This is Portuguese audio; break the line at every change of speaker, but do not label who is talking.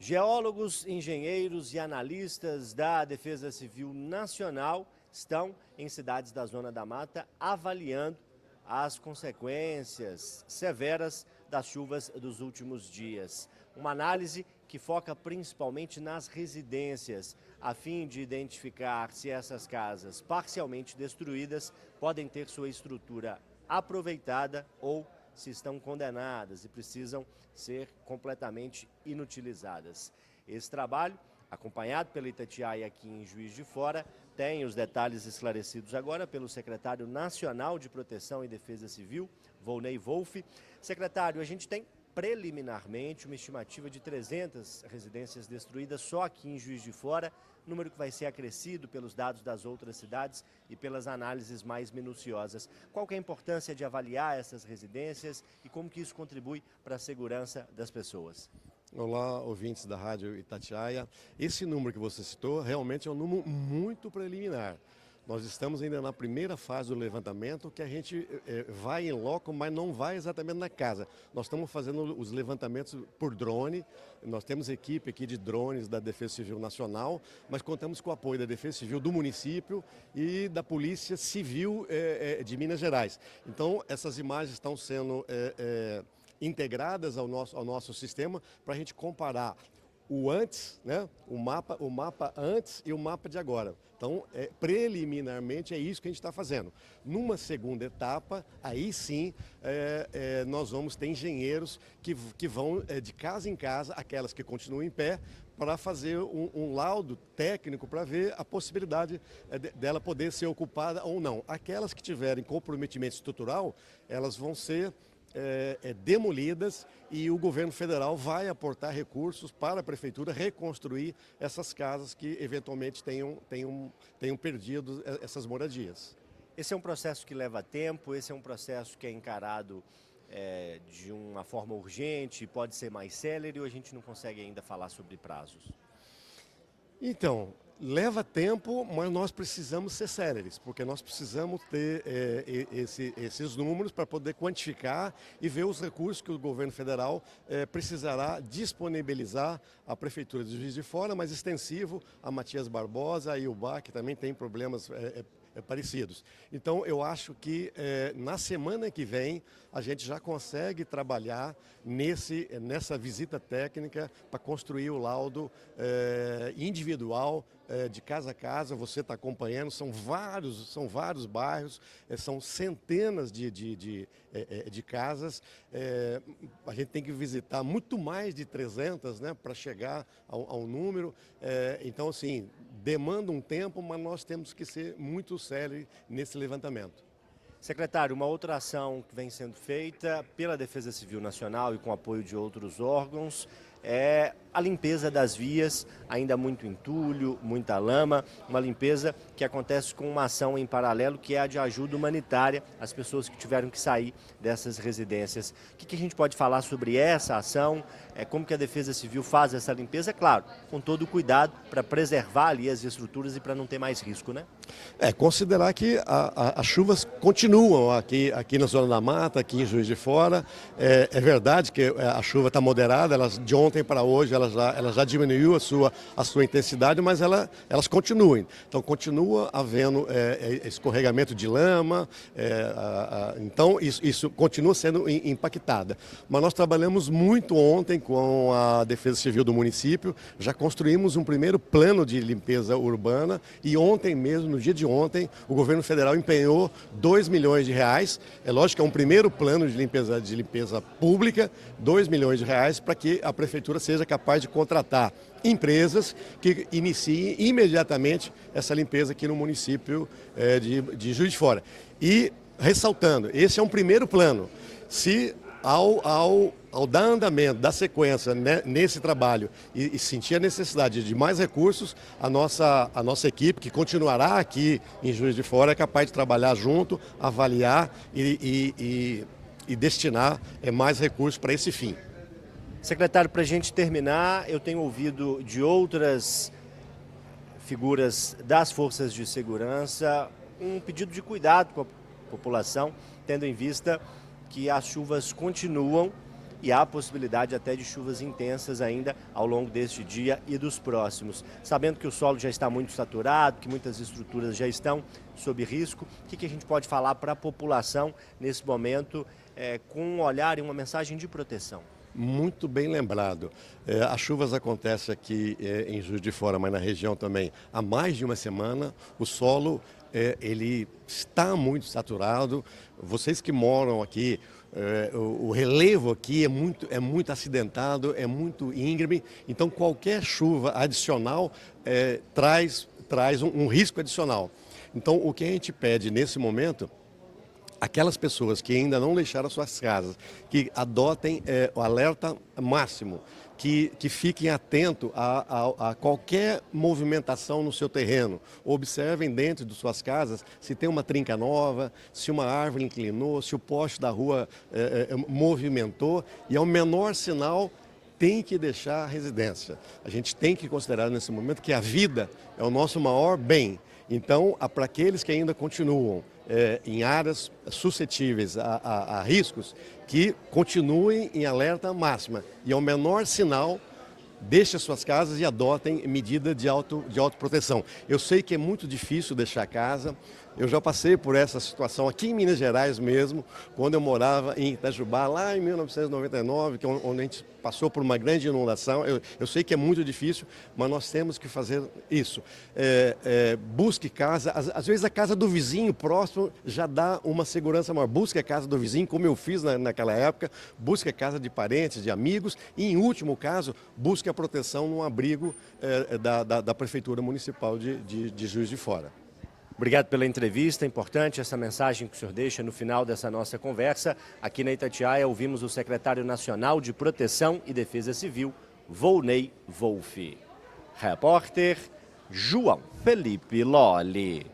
Geólogos, engenheiros e analistas da Defesa Civil Nacional estão em cidades da Zona da Mata avaliando as consequências severas das chuvas dos últimos dias. Uma análise que foca principalmente nas residências, a fim de identificar se essas casas parcialmente destruídas podem ter sua estrutura aproveitada ou se estão condenadas e precisam ser completamente inutilizadas. Esse trabalho, acompanhado pela Itatiaia aqui em Juiz de Fora, tem os detalhes esclarecidos agora pelo secretário nacional de Proteção e Defesa Civil, Volney Wolff. Secretário, a gente tem preliminarmente uma estimativa de 300 residências destruídas só aqui em Juiz de Fora, número que vai ser acrescido pelos dados das outras cidades e pelas análises mais minuciosas. Qual que é a importância de avaliar essas residências e como que isso contribui para a segurança das pessoas?
Olá, ouvintes da Rádio Itatiaia. Esse número que você citou realmente é um número muito preliminar. Nós estamos ainda na primeira fase do levantamento, que a gente vai em loco, mas não vai exatamente na casa. Nós estamos fazendo os levantamentos por drone, nós temos equipe aqui de drones da Defesa Civil Nacional, mas contamos com o apoio da Defesa Civil do município e da Polícia Civil de Minas Gerais. Então, essas imagens estão sendo integradas ao nosso sistema para a gente comparar o antes, né? O mapa antes e o mapa de agora. Então, preliminarmente, é isso que a gente está fazendo. Numa segunda etapa, aí sim, nós vamos ter engenheiros que vão de casa em casa, aquelas que continuam em pé, para fazer um laudo técnico para ver a possibilidade dela poder ser ocupada ou não. Aquelas que tiverem comprometimento estrutural, elas vão ser demolidas e o governo federal vai aportar recursos para a prefeitura reconstruir essas casas que eventualmente tenham perdido essas moradias.
Esse é um processo que leva tempo, esse é um processo que é encarado de uma forma urgente, pode ser mais célere ou a gente não consegue ainda falar sobre prazos?
Então, leva tempo, mas nós precisamos ser céleres, porque nós precisamos ter esses números para poder quantificar e ver os recursos que o governo federal precisará disponibilizar à Prefeitura de Juiz de Fora, mas extensivo a Matias Barbosa e o BAC, que também tem problemas parecidos. Então, eu acho que na semana que vem a gente já consegue trabalhar nessa visita técnica para construir o laudo individual de casa a casa. Você está acompanhando, são vários bairros, são centenas de casas. A gente tem que visitar muito mais de 300, né, para chegar ao número. Então, assim, demanda um tempo, mas nós temos que ser muito sérios nesse levantamento.
Secretário, uma outra ação que vem sendo feita pela Defesa Civil Nacional e com apoio de outros órgãos é a limpeza das vias, ainda muito entulho, muita lama, uma limpeza que acontece com uma ação em paralelo que é a de ajuda humanitária às pessoas que tiveram que sair dessas residências. O que a gente pode falar sobre essa ação, como que a Defesa Civil faz essa limpeza, claro, com todo o cuidado para preservar ali as estruturas e para não ter mais risco, né?
Considerar que as chuvas continuam aqui na Zona da Mata, aqui em Juiz de Fora. É verdade que a chuva está moderada, de ontem para hoje ela já diminuiu a sua intensidade, mas elas continuam. Então continua havendo escorregamento de lama, então isso continua sendo impactada. Mas nós trabalhamos muito ontem com a Defesa Civil do município, já construímos um primeiro plano de limpeza urbana e ontem mesmo, no dia de ontem, o governo federal empenhou R$2 milhões. É lógico que é um primeiro plano de limpeza pública, R$2 milhões, para que a prefeitura seja capaz de contratar empresas que iniciem imediatamente essa limpeza aqui no município de Juiz de Fora. E, ressaltando, esse é um primeiro plano. Se ao dar andamento, dar sequência, né, nesse trabalho e sentir a necessidade de mais recursos, a nossa equipe, que continuará aqui em Juiz de Fora, é capaz de trabalhar junto, avaliar e destinar mais recursos para esse fim.
Secretário, para a gente terminar, eu tenho ouvido de outras figuras das forças de segurança um pedido de cuidado com a população, tendo em vista que as chuvas continuam e há a possibilidade até de chuvas intensas ainda ao longo deste dia e dos próximos. Sabendo que o solo já está muito saturado, que muitas estruturas já estão sob risco, o que a gente pode falar para a população nesse momento com um olhar e uma mensagem de proteção?
Muito bem lembrado. As chuvas acontecem aqui em Juiz de Fora, mas na região também há mais de uma semana. O solo ele está muito saturado. Vocês que moram aqui, o relevo aqui é muito acidentado, é muito íngreme. Então qualquer chuva adicional traz um risco adicional. Então o que a gente pede nesse momento, aquelas pessoas que ainda não deixaram suas casas, que adotem o alerta máximo, que fiquem atentos a qualquer movimentação no seu terreno. Observem dentro de suas casas se tem uma trinca nova, se uma árvore inclinou, se o poste da rua movimentou, e ao menor sinal tem que deixar a residência. A gente tem que considerar nesse momento que a vida é o nosso maior bem. Então, para aqueles que ainda continuam em áreas suscetíveis a riscos, que continuem em alerta máxima e ao menor sinal, deixem as suas casas e adotem medida de autoproteção. Eu sei que é muito difícil deixar a casa. Eu já passei por essa situação aqui em Minas Gerais mesmo, quando eu morava em Itajubá, lá em 1999, onde a gente passou por uma grande inundação. Eu sei que é muito difícil, mas nós temos que fazer isso. Busque casa, às vezes a casa do vizinho próximo já dá uma segurança maior. Busque a casa do vizinho, como eu fiz naquela época, busque a casa de parentes, de amigos e, em último caso, busque a proteção num abrigo da Prefeitura Municipal de Juiz de Fora.
Obrigado pela entrevista, é importante essa mensagem que o senhor deixa no final dessa nossa conversa. Aqui na Itatiaia ouvimos o secretário nacional de Proteção e Defesa Civil, Volney Wolff. Repórter João Felipe Lolli.